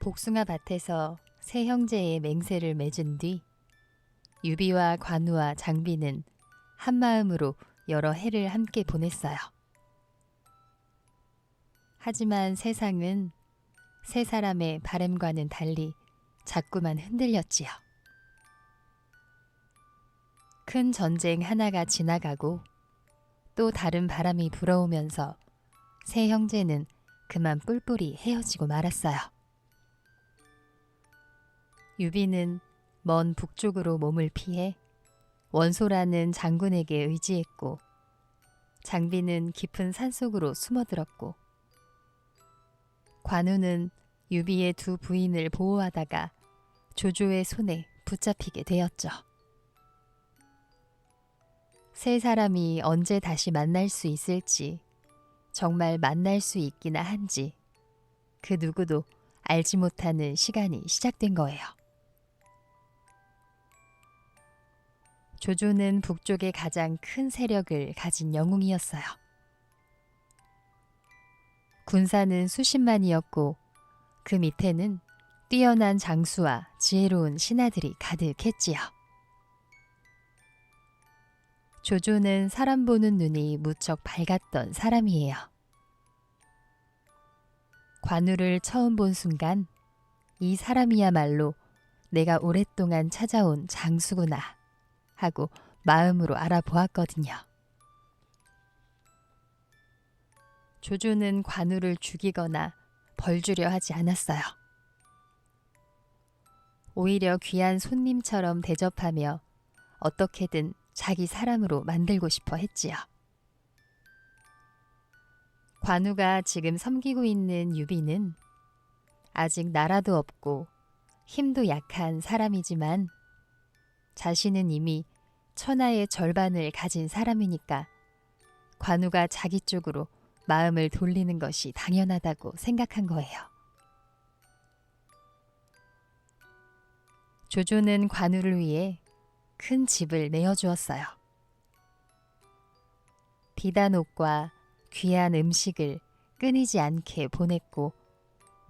복숭아 밭에서 세 형제의 맹세를 맺은 뒤 유비와 관우와 장비는 한마음으로 여러 해를 함께 보냈어요. 하지만 세상은 세 사람의 바람과는 달리 자꾸만 흔들렸지요. 큰 전쟁 하나가 지나가고 또 다른 바람이 불어오면서 세 형제는 그만 뿔뿔이 헤어지고 말았어요. 유비는 먼 북쪽으로 몸을 피해 원소라는 장군에게 의지했고, 장비는 깊은 산속으로 숨어들었고, 관우는 유비의 두 부인을 보호하다가 조조의 손에 붙잡히게 되었죠. 세 사람이 언제 다시 만날 수 있을지, 정말 만날 수 있기나 한지 그 누구도 알지 못하는 시간이 시작된 거예요. 조조는 북쪽의 가장 큰 세력을 가진 영웅이었어요. 군사는 수십만이었고 그 밑에는 뛰어난 장수와 지혜로운 신하들이 가득했지요. 조조는 사람 보는 눈이 무척 밝았던 사람이에요. 관우를 처음 본 순간 이 사람이야말로 내가 오랫동안 찾아온 장수구나 하고 마음으로 알아보았거든요. 조조는 관우를 죽이거나 벌 주려 하지 않았어요. 오히려 귀한 손님처럼 대접하며 어떻게든 자기 사람으로 만들고 싶어 했지요. 관우가 지금 섬기고 있는 유비는 아직 나라도 없고 힘도 약한 사람이지만 자신은 이미 천하의 절반을 가진 사람이니까 관우가 자기 쪽으로 마음을 돌리는 것이 당연하다고 생각한 거예요. 조조는 관우를 위해 큰 집을 내어주었어요. 비단 옷과 귀한 음식을 끊이지 않게 보냈고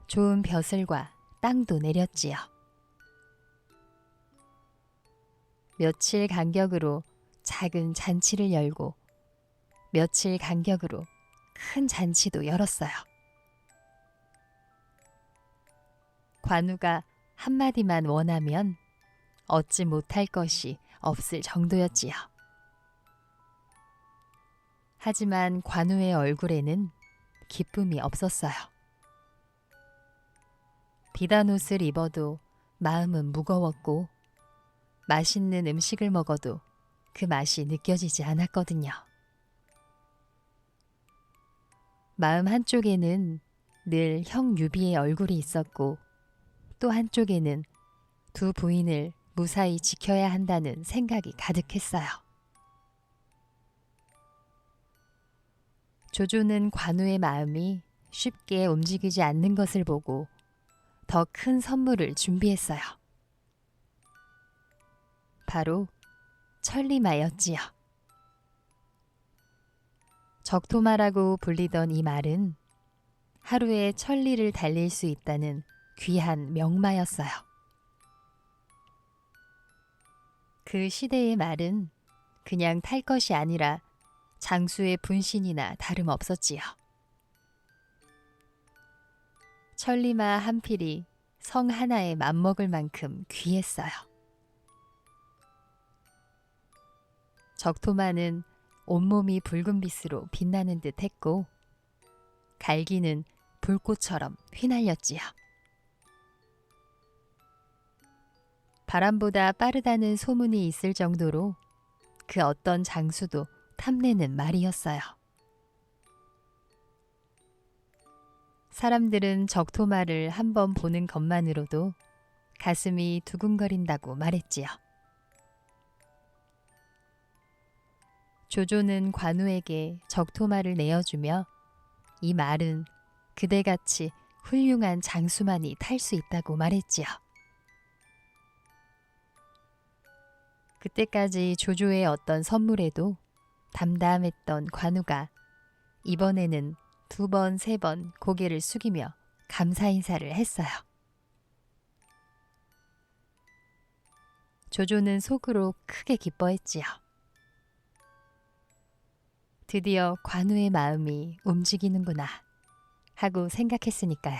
좋은 벼슬과 땅도 내렸지요. 며칠 간격으로 작은 잔치를 열고 며칠 간격으로 큰 잔치도 열었어요. 관우가 한마디만 원하면 얻지 못할 것이 없을 정도였지요. 하지만 관우의 얼굴에는 기쁨이 없었어요. 비단 옷을 입어도 마음은 무거웠고 맛있는 음식을 먹어도 그 맛이 느껴지지 않았거든요. 마음 한쪽에는 늘 형 유비의 얼굴이 있었고 또 한쪽에는 두 부인을 무사히 지켜야 한다는 생각이 가득했어요. 조조는 관우의 마음이 쉽게 움직이지 않는 것을 보고 더 큰 선물을 준비했어요. 바로 천리마였지요. 적토마라고 불리던 이 말은 하루에 천리를 달릴 수 있다는 귀한 명마였어요. 그 시대의 말은 그냥 탈 것이 아니라 장수의 분신이나 다름없었지요. 천리마 한 필이 성 하나에 맞먹을 만큼 귀했어요. 적토마는 온몸이 붉은 빛으로 빛나는 듯 했고 갈기는 불꽃처럼 휘날렸지요. 바람보다 빠르다는 소문이 있을 정도로 그 어떤 장수도 탐내는 말이었어요. 사람들은 적토마를 한번 보는 것만으로도 가슴이 두근거린다고 말했지요. 조조는 관우에게 적토마를 내어주며 이 말은 그대같이 훌륭한 장수만이 탈 수 있다고 말했지요. 그때까지 조조의 어떤 선물에도 담담했던 관우가 이번에는 2번, 3번 고개를 숙이며 감사 인사를 했어요. 조조는 속으로 크게 기뻐했지요. 드디어 관우의 마음이 움직이는구나 하고 생각했으니까요.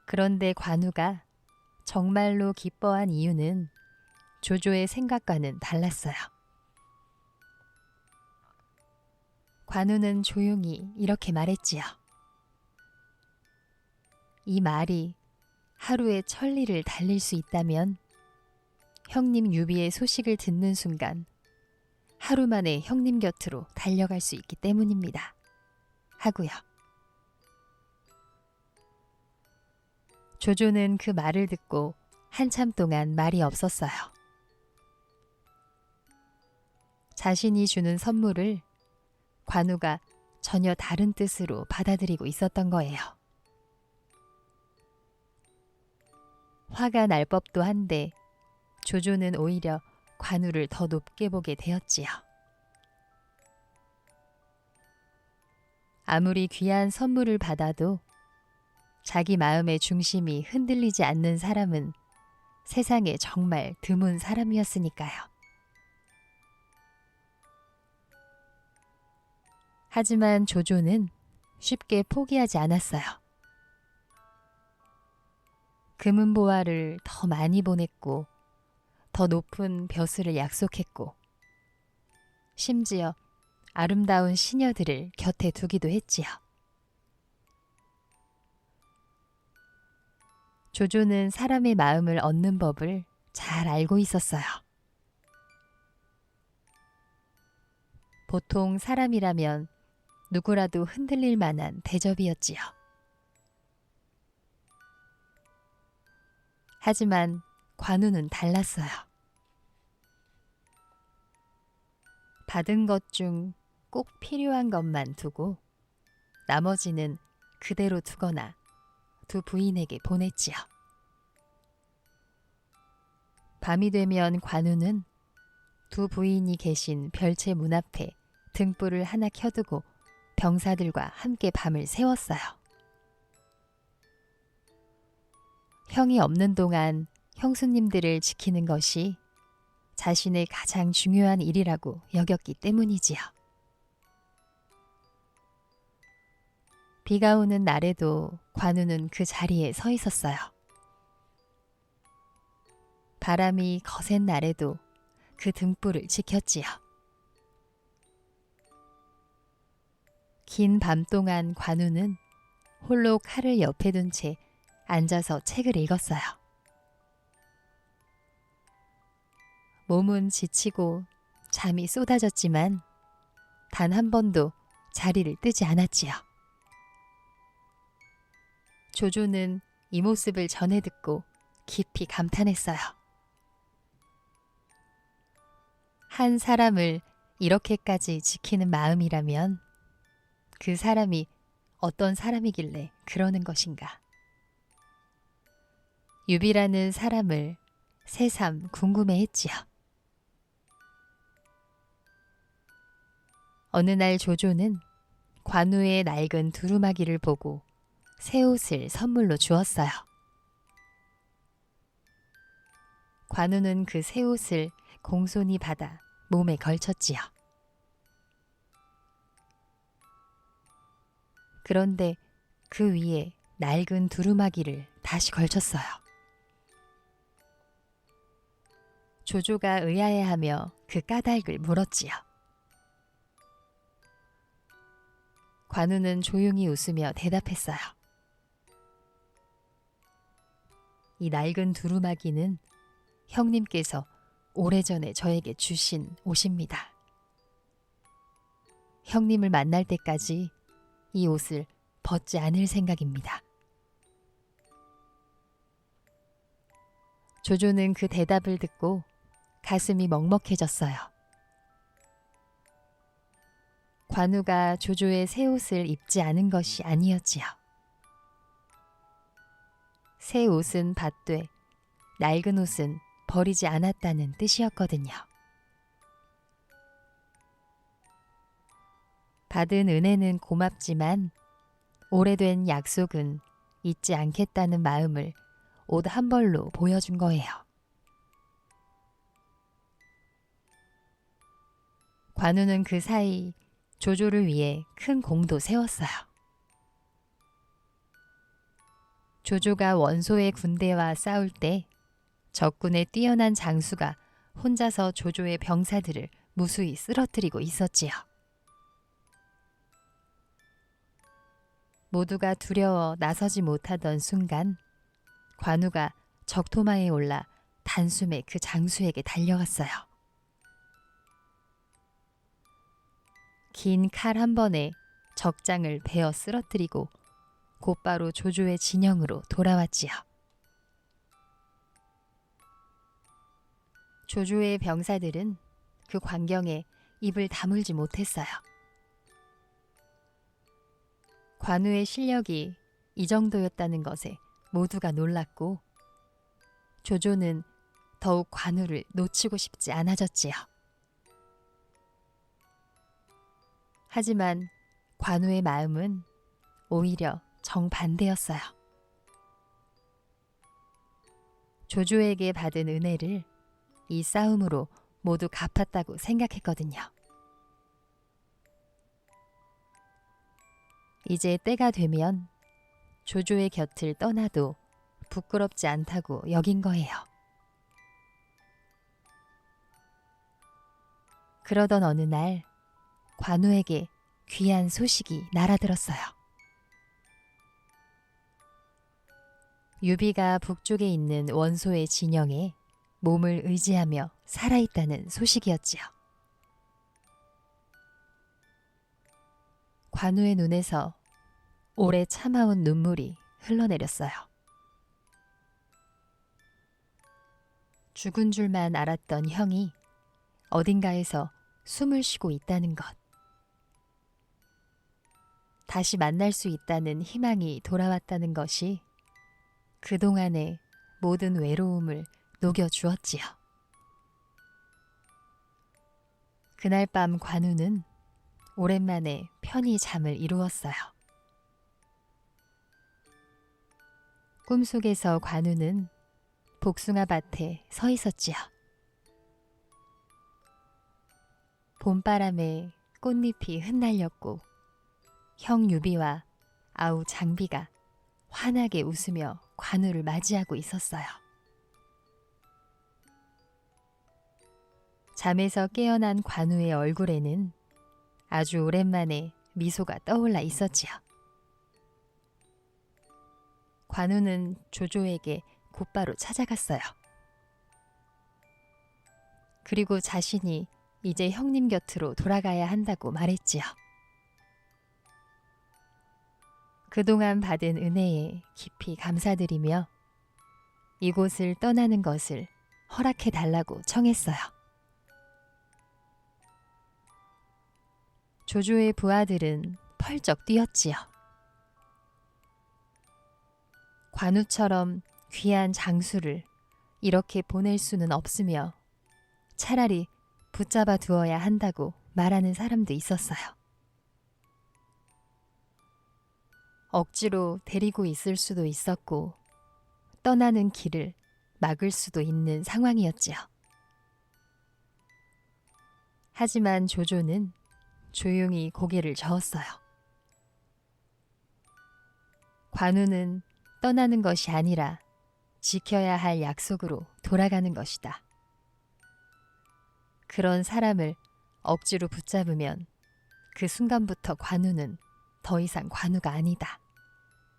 그런데 관우가 정말로 기뻐한 이유는 조조의 생각과는 달랐어요. 관우는 조용히 이렇게 말했지요. 이 말이 하루에 천리를 달릴 수 있다면 형님 유비의 소식을 듣는 순간 하루 만에 형님 곁으로 달려갈 수 있기 때문입니다. 하고요. 조조는 그 말을 듣고 한참 동안 말이 없었어요. 자신이 주는 선물을 관우가 전혀 다른 뜻으로 받아들이고 있었던 거예요. 화가 날 법도 한데 조조는 오히려 관우를 더 높게 보게 되었지요. 아무리 귀한 선물을 받아도 자기 마음의 중심이 흔들리지 않는 사람은 세상에 정말 드문 사람이었으니까요. 하지만 조조는 쉽게 포기하지 않았어요. 금은보화를 더 많이 보냈고 더 높은 벼슬을 약속했고 심지어 아름다운 시녀들을 곁에 두기도 했지요. 조조는 사람의 마음을 얻는 법을 잘 알고 있었어요. 보통 사람이라면 누구라도 흔들릴 만한 대접이었지요. 하지만 관우는 달랐어요. 받은 것 중 꼭 필요한 것만 두고 나머지는 그대로 두거나 두 부인에게 보냈지요. 밤이 되면 관우는 두 부인이 계신 별채 문 앞에 등불을 하나 켜두고 병사들과 함께 밤을 새웠어요. 형이 없는 동안 형수님들을 지키는 것이 자신의 가장 중요한 일이라고 여겼기 때문이지요. 비가 오는 날에도 관우는 그 자리에 서 있었어요. 바람이 거센 날에도 그 등불을 지켰지요. 긴 밤 동안 관우는 홀로 칼을 옆에 둔 채 앉아서 책을 읽었어요. 몸은 지치고 잠이 쏟아졌지만 단 한 번도 자리를 뜨지 않았지요. 조조는 이 모습을 전해 듣고 깊이 감탄했어요. 한 사람을 이렇게까지 지키는 마음이라면 그 사람이 어떤 사람이길래 그러는 것인가. 유비라는 사람을 새삼 궁금해했지요. 어느 날 조조는 관우의 낡은 두루마기를 보고 새 옷을 선물로 주었어요. 관우는 그 새 옷을 공손히 받아 몸에 걸쳤지요. 그런데 그 위에 낡은 두루마기를 다시 걸쳤어요. 조조가 의아해하며 그 까닭을 물었지요. 관우는 조용히 웃으며 대답했어요. 이 낡은 두루마기는 형님께서 오래전에 저에게 주신 옷입니다. 형님을 만날 때까지 이 옷을 벗지 않을 생각입니다. 조조는 그 대답을 듣고 가슴이 먹먹해졌어요. 관우가 조조의 새 옷을 입지 않은 것이 아니었지요. 새 옷은 받되 낡은 옷은 버리지 않았다는 뜻이었거든요. 받은 은혜는 고맙지만 오래된 약속은 잊지 않겠다는 마음을 옷 한 벌로 보여준 거예요. 관우는 그 사이 조조를 위해 큰 공도 세웠어요. 조조가 원소의 군대와 싸울 때 적군의 뛰어난 장수가 혼자서 조조의 병사들을 무수히 쓰러뜨리고 있었지요. 모두가 두려워 나서지 못하던 순간 관우가 적토마에 올라 단숨에 그 장수에게 달려갔어요. 긴 칼 한 번에 적장을 베어 쓰러뜨리고 곧바로 조조의 진영으로 돌아왔지요. 조조의 병사들은 그 광경에 입을 다물지 못했어요. 관우의 실력이 이 정도였다는 것에 모두가 놀랐고 조조는 더욱 관우를 놓치고 싶지 않아졌지요. 하지만 관우의 마음은 오히려 정반대였어요. 조조에게 받은 은혜를 이 싸움으로 모두 갚았다고 생각했거든요. 이제 때가 되면 조조의 곁을 떠나도 부끄럽지 않다고 여긴 거예요. 그러던 어느 날 관우에게 귀한 소식이 날아들었어요. 유비가 북쪽에 있는 원소의 진영에 몸을 의지하며 살아있다는 소식이었지요. 관우의 눈에서 오래 참아온 눈물이 흘러내렸어요. 죽은 줄만 알았던 형이 어딘가에서 숨을 쉬고 있다는 것. 다시 만날 수 있다는 희망이 돌아왔다는 것이 그동안의 모든 외로움을 녹여주었지요. 그날 밤 관우는 오랜만에 편히 잠을 이루었어요. 꿈속에서 관우는 복숭아 밭에 서 있었지요. 봄바람에 꽃잎이 흩날렸고 형 유비와 아우 장비가 환하게 웃으며 관우를 맞이하고 있었어요. 잠에서 깨어난 관우의 얼굴에는 아주 오랜만에 미소가 떠올라 있었지요. 관우는 조조에게 곧바로 찾아갔어요. 그리고 자신이 이제 형님 곁으로 돌아가야 한다고 말했지요. 그동안 받은 은혜에 깊이 감사드리며 이곳을 떠나는 것을 허락해 달라고 청했어요. 조조의 부하들은 펄쩍 뛰었지요. 관우처럼 귀한 장수를 이렇게 보낼 수는 없으며 차라리 붙잡아 두어야 한다고 말하는 사람도 있었어요. 억지로 데리고 있을 수도 있었고 떠나는 길을 막을 수도 있는 상황이었지요. 하지만 조조는 조용히 고개를 저었어요. 관우는 떠나는 것이 아니라 지켜야 할 약속으로 돌아가는 것이다. 그런 사람을 억지로 붙잡으면 그 순간부터 관우는 더 이상 관우가 아니다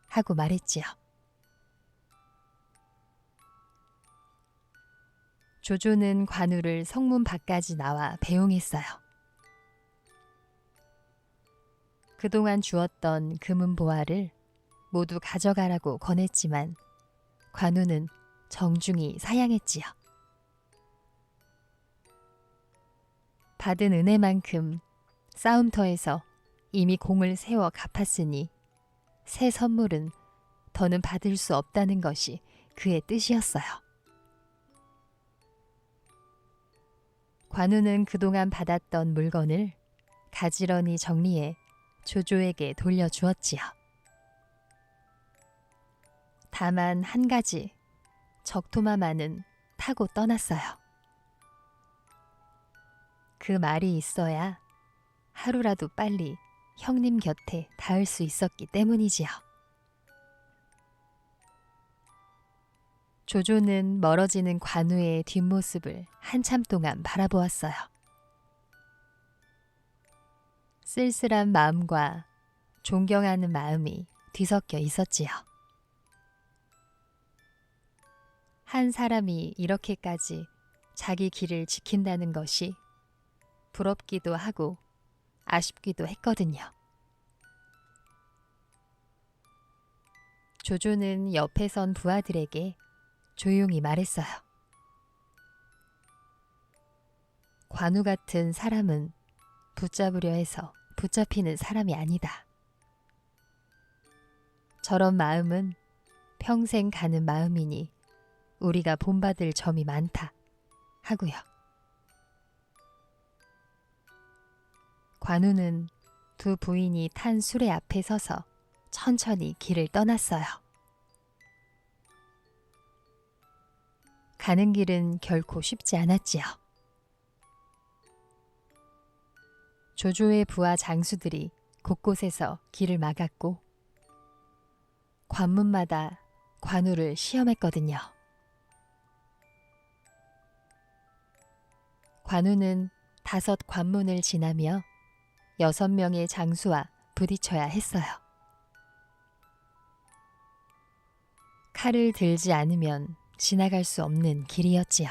하고 말했지요. 조조는 관우를 성문 밖까지 나와 배웅했어요. 그동안 주었던 금은보화를 모두 가져가라고 권했지만 관우는 정중히 사양했지요. 받은 은혜만큼 싸움터에서 이미 공을 세워 갚았으니 새 선물은 더는 받을 수 없다는 것이 그의 뜻이었어요. 관우는 그동안 받았던 물건을 가지런히 정리해 조조에게 돌려주었지요. 다만 한 가지 적토마마는 타고 떠났어요. 그 말이 있어야 하루라도 빨리 형님 곁에 닿을 수 있었기 때문이지요. 조조는 멀어지는 관우의 뒷모습을 한참 동안 바라보았어요. 쓸쓸한 마음과 존경하는 마음이 뒤섞여 있었지요. 한 사람이 이렇게까지 자기 길을 지킨다는 것이 부럽기도 하고 아쉽기도 했거든요. 조조는 옆에 선 부하들에게 조용히 말했어요. 관우 같은 사람은 붙잡으려 해서 붙잡히는 사람이 아니다. 저런 마음은 평생 가는 마음이니 우리가 본받을 점이 많다 하고요. 관우는 두 부인이 탄 수레 앞에 서서 천천히 길을 떠났어요. 가는 길은 결코 쉽지 않았지요. 조조의 부하 장수들이 곳곳에서 길을 막았고 관문마다 관우를 시험했거든요. 관우는 5 관문을 지나며 6명의 장수와 부딪혀야 했어요. 칼을 들지 않으면 지나갈 수 없는 길이었지요.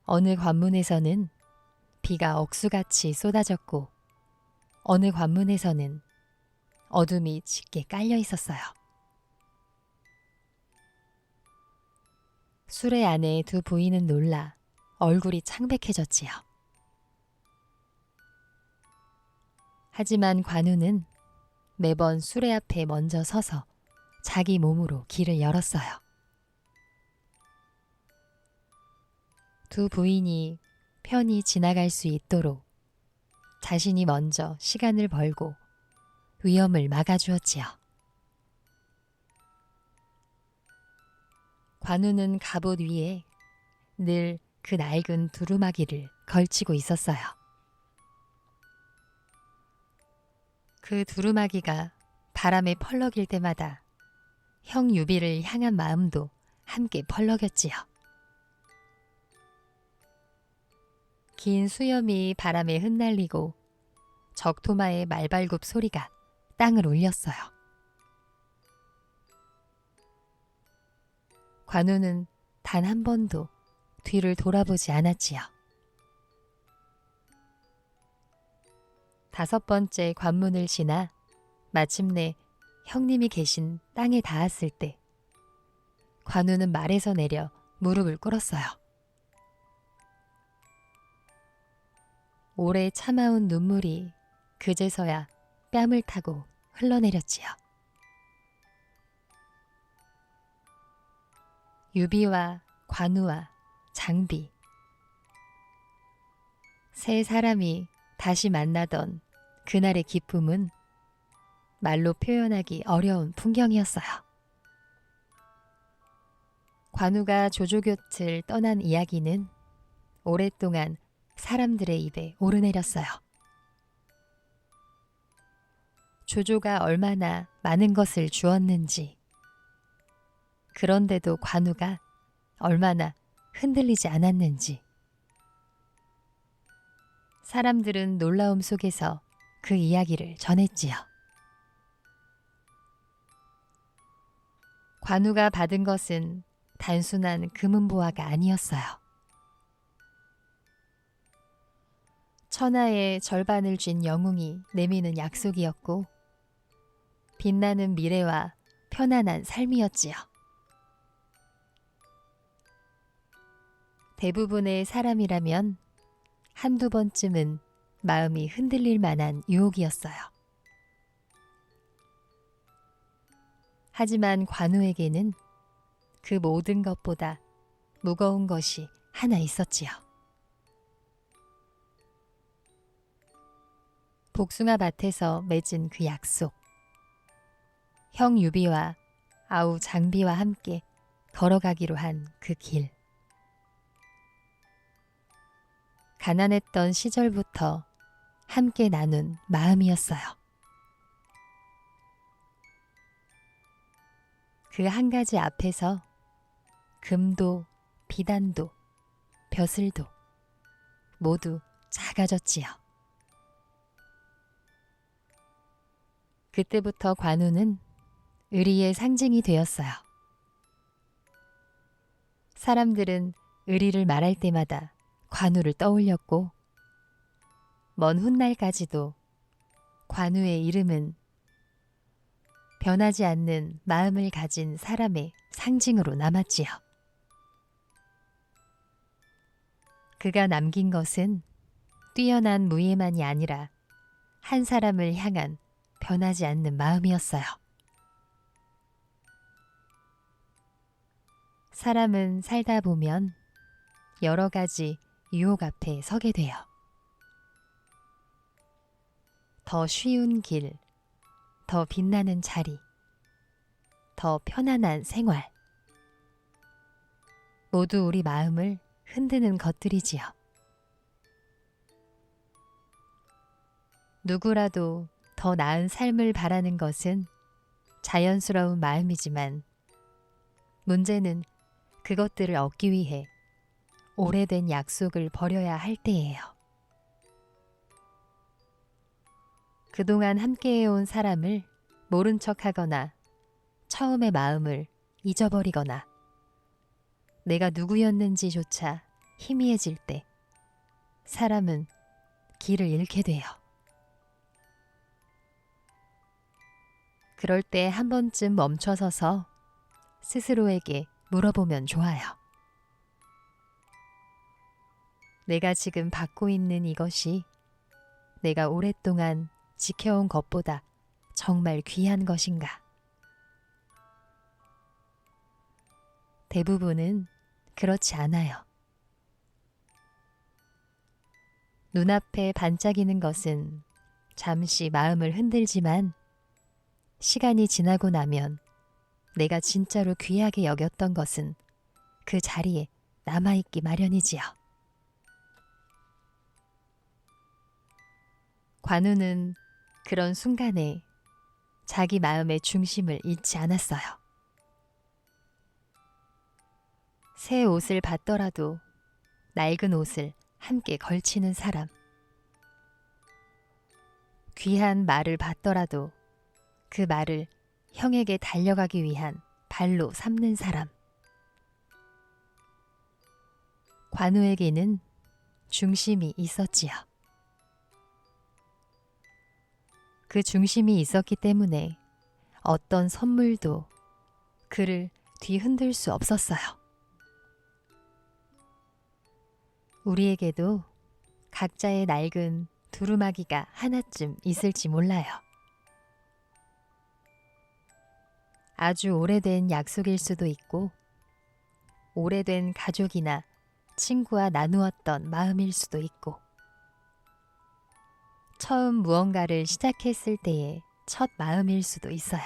어느 관문에서는 비가 억수같이 쏟아졌고 어느 관문에서는 어둠이 짙게 깔려 있었어요. 수레 안에 두 부인은 놀라 얼굴이 창백해졌지요. 하지만 관우는 매번 수레 앞에 먼저 서서 자기 몸으로 길을 열었어요. 두 부인이 편히 지나갈 수 있도록 자신이 먼저 시간을 벌고 위험을 막아주었지요. 관우는 갑옷 위에 늘 그 낡은 두루마기를 걸치고 있었어요. 그 두루마기가 바람에 펄럭일 때마다 형 유비를 향한 마음도 함께 펄럭였지요. 긴 수염이 바람에 흩날리고 적토마의 말발굽 소리가 땅을 울렸어요. 관우는 단 한 번도 뒤를 돌아보지 않았지요. 5번째 관문을 지나 마침내 형님이 계신 땅에 닿았을 때 관우는 말에서 내려 무릎을 꿇었어요. 오래 참아온 눈물이 그제서야 뺨을 타고 흘러내렸지요. 유비와 관우와 장비, 세 사람이 다시 만나던 그날의 기쁨은 말로 표현하기 어려운 풍경이었어요. 관우가 조조 곁을 떠난 이야기는 오랫동안 사람들의 입에 오르내렸어요. 조조가 얼마나 많은 것을 주었는지, 그런데도 관우가 얼마나 흔들리지 않았는지, 사람들은 놀라움 속에서 그 이야기를 전했지요. 관우가 받은 것은 단순한 금은보화가 아니었어요. 천하의 절반을 쥔 영웅이 내미는 약속이었고 빛나는 미래와 편안한 삶이었지요. 대부분의 사람이라면 한두 번쯤은 마음이 흔들릴 만한 유혹이었어요. 하지만 관우에게는 그 모든 것보다 무거운 것이 하나 있었지요. 복숭아 밭에서 맺은 그 약속. 형 유비와 아우 장비와 함께 걸어가기로 한 그 길. 가난했던 시절부터 함께 나눈 마음이었어요. 그 한 가지 앞에서 금도 비단도 벼슬도 모두 작아졌지요. 그때부터 관우는 의리의 상징이 되었어요. 사람들은 의리를 말할 때마다 관우를 떠올렸고 먼 훗날까지도 관우의 이름은 변하지 않는 마음을 가진 사람의 상징으로 남았지요. 그가 남긴 것은 뛰어난 무예만이 아니라 한 사람을 향한 변하지 않는 마음이었어요. 사람은 살다 보면 여러 가지 유혹 앞에 서게 돼요. 더 쉬운 길, 더 빛나는 자리, 더 편안한 생활. 모두 우리 마음을 흔드는 것들이지요. 누구라도 더 나은 삶을 바라는 것은 자연스러운 마음이지만 문제는 그것들을 얻기 위해 오래된 약속을 버려야 할 때예요. 그동안 함께해온 사람을 모른 척하거나 처음의 마음을 잊어버리거나 내가 누구였는지조차 희미해질 때 사람은 길을 잃게 돼요. 그럴 때 한 번쯤 멈춰서서 스스로에게 물어보면 좋아요. 내가 지금 받고 있는 이것이 내가 오랫동안 지켜온 것보다 정말 귀한 것인가? 대부분은 그렇지 않아요. 눈앞에 반짝이는 것은 잠시 마음을 흔들지만 시간이 지나고 나면 내가 진짜로 귀하게 여겼던 것은 그 자리에 남아있기 마련이지요. 관우는 그런 순간에 자기 마음의 중심을 잃지 않았어요. 새 옷을 받더라도 낡은 옷을 함께 걸치는 사람. 귀한 말을 받더라도 그 말을 형에게 달려가기 위한 발로 삼는 사람. 관우에게는 중심이 있었지요. 그 중심이 있었기 때문에 어떤 선물도 그를 뒤흔들 수 없었어요. 우리에게도 각자의 낡은 두루마기가 하나쯤 있을지 몰라요. 아주 오래된 약속일 수도 있고 오래된 가족이나 친구와 나누었던 마음일 수도 있고 처음 무언가를 시작했을 때의 첫 마음일 수도 있어요.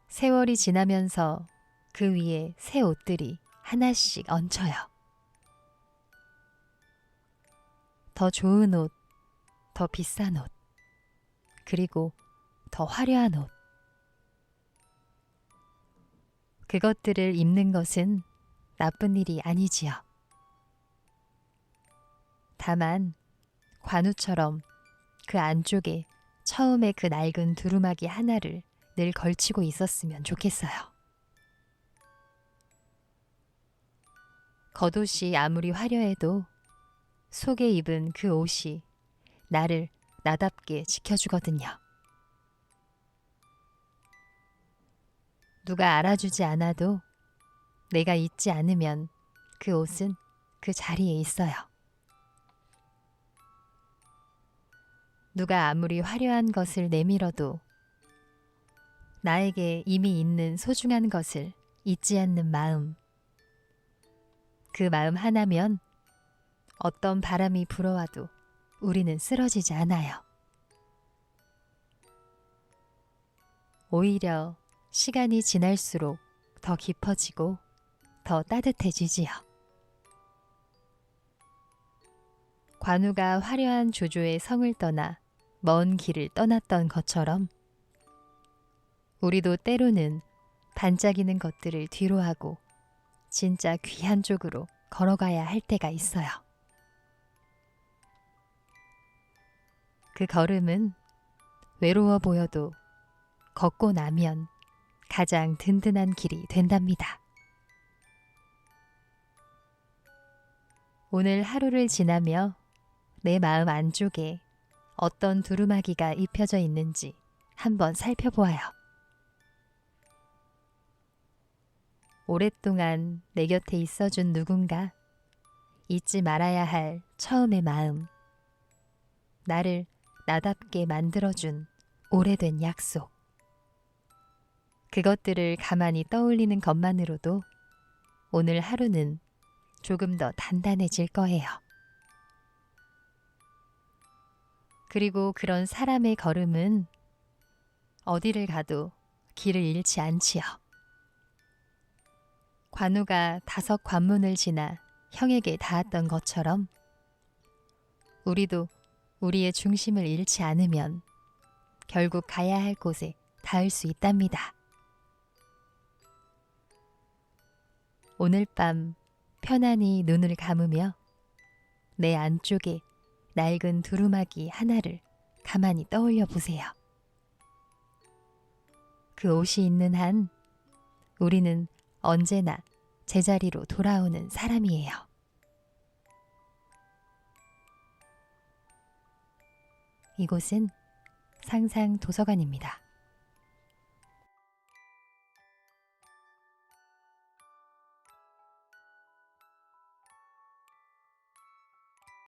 세월이 지나면서 그 위에 새 옷들이 하나씩 얹혀요. 더 좋은 옷, 더 비싼 옷, 그리고 더 화려한 옷. 그것들을 입는 것은 나쁜 일이 아니지요. 다만 관우처럼 그 안쪽에 처음에 그 낡은 두루마기 하나를 늘 걸치고 있었으면 좋겠어요. 겉옷이 아무리 화려해도 속에 입은 그 옷이 나를 나답게 지켜주거든요. 누가 알아주지 않아도 내가 잊지 않으면 그 옷은 그 자리에 있어요. 누가 아무리 화려한 것을 내밀어도 나에게 이미 있는 소중한 것을 잊지 않는 마음. 그 마음 하나면 어떤 바람이 불어와도 우리는 쓰러지지 않아요. 오히려 시간이 지날수록 더 깊어지고 더 따뜻해지지요. 관우가 화려한 조조의 성을 떠나 먼 길을 떠났던 것처럼 우리도 때로는 반짝이는 것들을 뒤로하고 진짜 귀한 쪽으로 걸어가야 할 때가 있어요. 그 걸음은 외로워 보여도 걷고 나면 가장 든든한 길이 된답니다. 오늘 하루를 지나며 내 마음 안쪽에 어떤 두루마기가 입혀져 있는지 한번 살펴보아요. 오랫동안 내 곁에 있어준 누군가, 잊지 말아야 할 처음의 마음, 나를 나답게 만들어준 오래된 약속. 그것들을 가만히 떠올리는 것만으로도 오늘 하루는 조금 더 단단해질 거예요. 그리고 그런 사람의 걸음은 어디를 가도 길을 잃지 않지요. 관우가 5 관문을 지나 형에게 닿았던 것처럼 우리도 우리의 중심을 잃지 않으면 결국 가야 할 곳에 닿을 수 있답니다. 오늘 밤 편안히 눈을 감으며 내 안쪽에 낡은 두루마기 하나를 가만히 떠올려 보세요. 그 옷이 있는 한 우리는 언제나 제자리로 돌아오는 사람이에요. 이곳은 상상 도서관입니다.